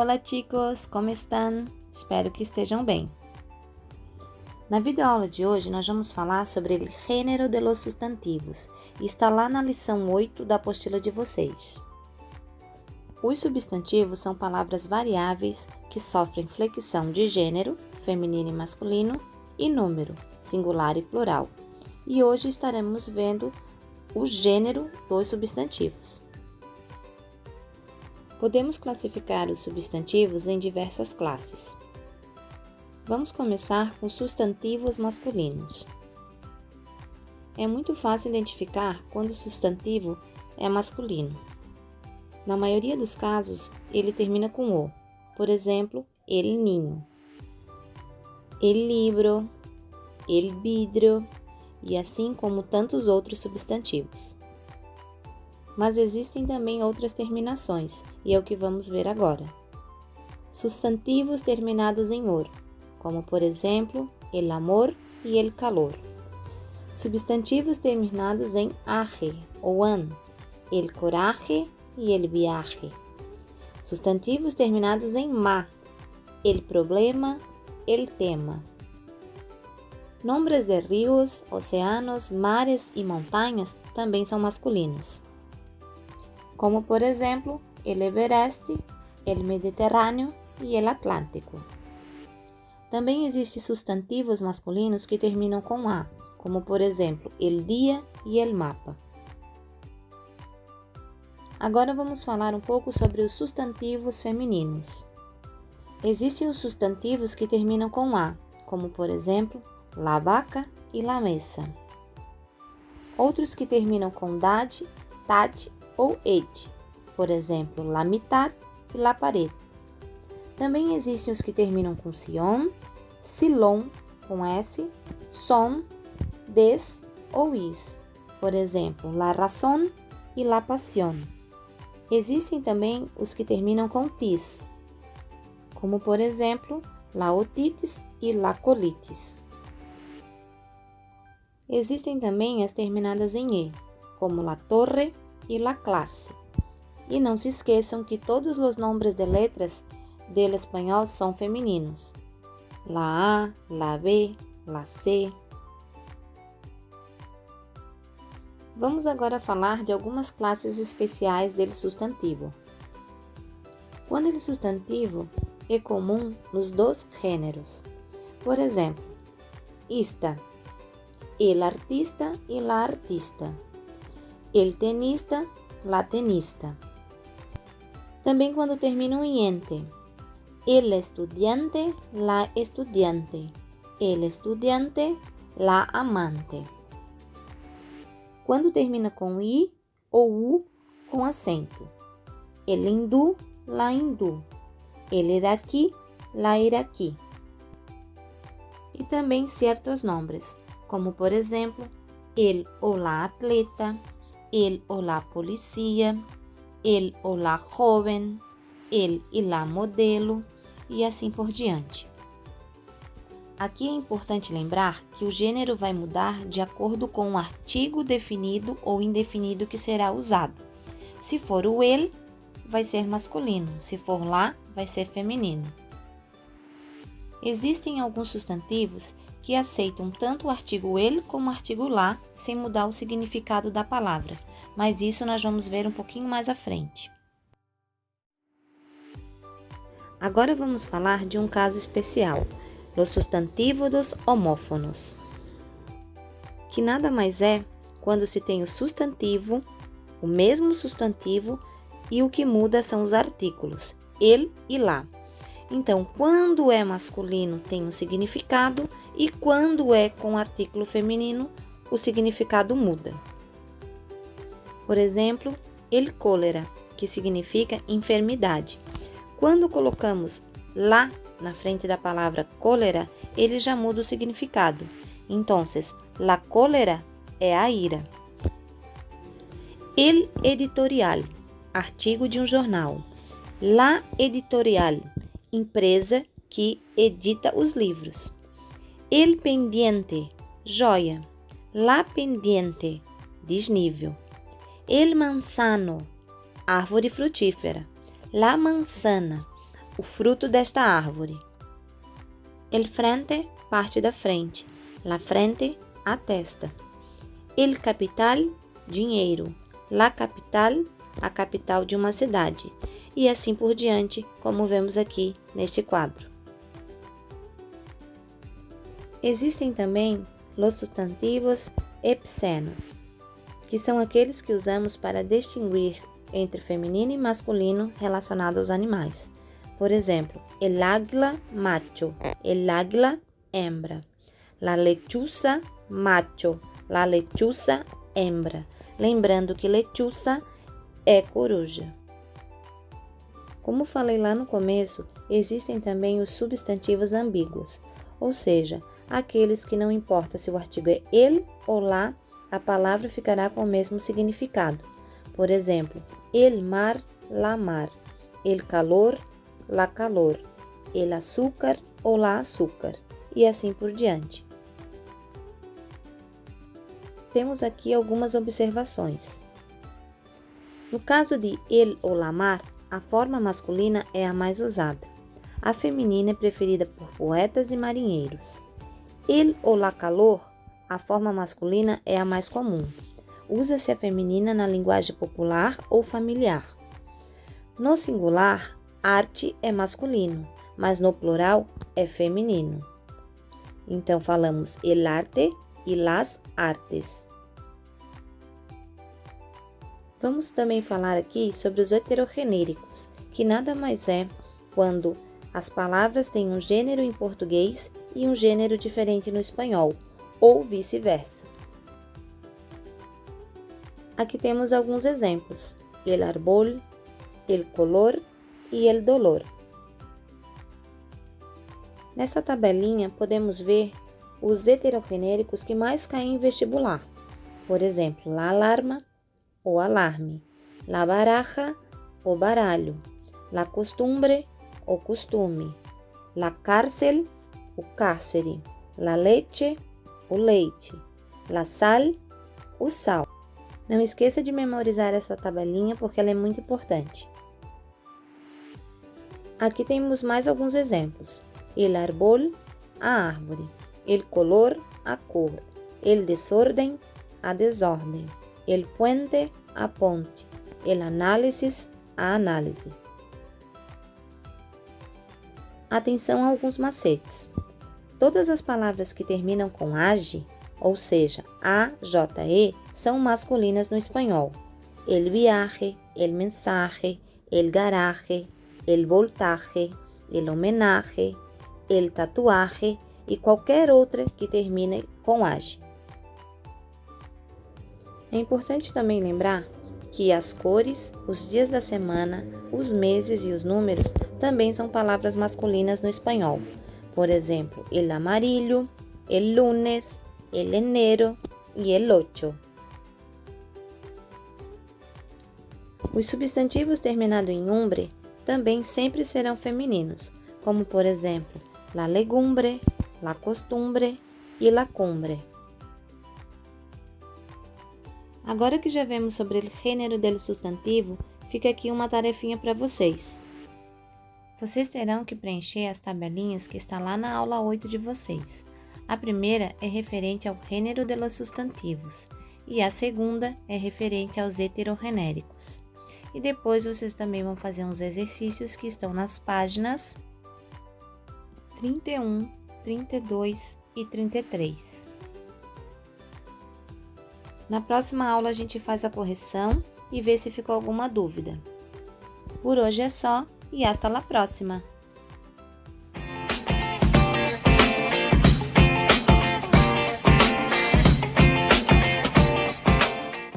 Olá chicos, como estão? Espero que estejam bem. Na videoaula de hoje nós vamos falar sobre o gênero de los sustantivos e está lá na lição 8 da apostila de vocês. Os substantivos são palavras variáveis que sofrem flexão de gênero, feminino e masculino, e número, singular e plural. E hoje estaremos vendo o gênero dos substantivos. Podemos classificar os substantivos em diversas classes. Vamos começar com substantivos masculinos. É muito fácil identificar quando o substantivo é masculino. Na maioria dos casos, ele termina com o. Por exemplo, el niño, el libro, el vidrio e assim como tantos outros substantivos. Mas existem também outras terminações, e é o que vamos ver agora. Substantivos terminados em or, como por exemplo, el amor e el calor. Substantivos terminados em aje ou an, el coraje e el viaje. Substantivos terminados em ma, el problema, el tema. Nomes de rios, oceanos, mares e montanhas também são masculinos, como por exemplo, el Everest, el Mediterrâneo e el Atlântico. Também existem substantivos masculinos que terminam com a, como por exemplo, el dia e el mapa. Agora vamos falar um pouco sobre os substantivos femininos. Existem os substantivos que terminam com a, como por exemplo, la vaca e la mesa. Outros que terminam com dade, tat ou ed, por exemplo, la mitad e la pared. Também existem os que terminam com sion, silon, com s, son, des ou is, por exemplo, la razón e la pasión. Existem também os que terminam com tis, como por exemplo, la otitis e la colitis. Existem também as terminadas em e, como la torre e la classe. E não se esqueçam que todos os nomes de letras del espanhol são femininos. La A, la B, la C. Vamos agora falar de algumas classes especiais del substantivo. Quando el substantivo é comum nos dois gêneros. Por exemplo, esta, el artista e la artista. El tenista, la tenista. Também quando terminam em ente. El estudiante, la estudiante. El estudiante, la amante. Quando termina com i ou u com acento. El hindú, la hindú. El iraquí, la iraquí. E também certos nomes, como por exemplo, el ou la atleta, el o la policía, el o la joven, el e la modelo e assim por diante. Aqui é importante lembrar que o gênero vai mudar de acordo com o artigo definido ou indefinido que será usado. Se for o el, vai ser masculino, se for lá, vai ser feminino. Existem alguns substantivos que aceitam tanto o artigo el como o artigo lá, sem mudar o significado da palavra, mas isso nós vamos ver um pouquinho mais à frente. Agora vamos falar de um caso especial, os substantivos homófonos, que nada mais é quando se tem o substantivo, o mesmo substantivo, e o que muda são os artículos, el e lá. Então, quando é masculino tem um significado e quando é com artículo feminino, o significado muda. Por exemplo, el cólera, que significa enfermidade. Quando colocamos lá na frente da palavra cólera, ele já muda o significado. Então, la cólera é a ira. El editorial, artigo de um jornal. La editorial, empresa que edita os livros. El pendiente, joia. La pendiente, desnível. El manzano, árvore frutífera. La manzana, o fruto desta árvore. El frente, parte da frente. La frente, a testa. El capital, dinheiro. La capital, a capital de uma cidade. E assim por diante, como vemos aqui neste quadro. Existem também os substantivos epsenos, que são aqueles que usamos para distinguir entre feminino e masculino relacionado aos animais. Por exemplo, el águila macho, el águila hembra, la lechuza macho, la lechuza hembra. Lembrando que lechuza é coruja. Como falei lá no começo, existem também os substantivos ambíguos, ou seja, aqueles que não importa se o artigo é ele ou lá, a palavra ficará com o mesmo significado. Por exemplo, el mar, la mar, el calor, la calor, el açúcar ou la açúcar, e assim por diante. Temos aqui algumas observações. No caso de el ou la mar, a forma masculina é a mais usada. A feminina é preferida por poetas e marinheiros. El ou la calor, a forma masculina é a mais comum. Usa-se a feminina na linguagem popular ou familiar. No singular, arte é masculino, mas no plural é feminino. Então falamos el arte e las artes. Vamos também falar aqui sobre os heterogenéricos, que nada mais é quando as palavras têm um gênero em português e um gênero diferente no espanhol, ou vice-versa. Aqui temos alguns exemplos: el árbol, el color e el dolor. Nessa tabelinha podemos ver os heterogenéricos que mais caem em vestibular. Por exemplo, la alarma, o alarme, la baraja, o baralho, la costumbre, o costume, la cárcel, o cárcere, la leche, o leite, la sal, o sal. Não esqueça de memorizar essa tabelinha porque ela é muito importante. Aqui temos mais alguns exemplos: el árbol, a árvore, el color, a cor, el desorden, a desordem, el puente, a ponte, el análisis, a análise. Atenção a alguns macetes. Todas as palavras que terminam com age, ou seja, AJE, são masculinas no espanhol. El viaje, el mensaje, el garaje, el voltaje, el homenaje, el tatuaje e qualquer outra que termine com age. É importante também lembrar que as cores, os dias da semana, os meses e os números também são palavras masculinas no espanhol. Por exemplo, el amarillo, el lunes, el enero e el ocho. Os substantivos terminados em umbre também sempre serão femininos, como por exemplo, la legumbre, la costumbre e la cumbre. Agora que já vemos sobre o gênero do substantivo, fica aqui uma tarefinha para vocês. Vocês terão que preencher as tabelinhas que está lá na aula 8 de vocês. A primeira é referente ao gênero dos substantivos e a segunda é referente aos heterogenéricos. E depois vocês também vão fazer uns exercícios que estão nas páginas 31, 32 e 33. Na próxima aula a gente faz a correção e vê se ficou alguma dúvida. Por hoje é só e hasta la próxima!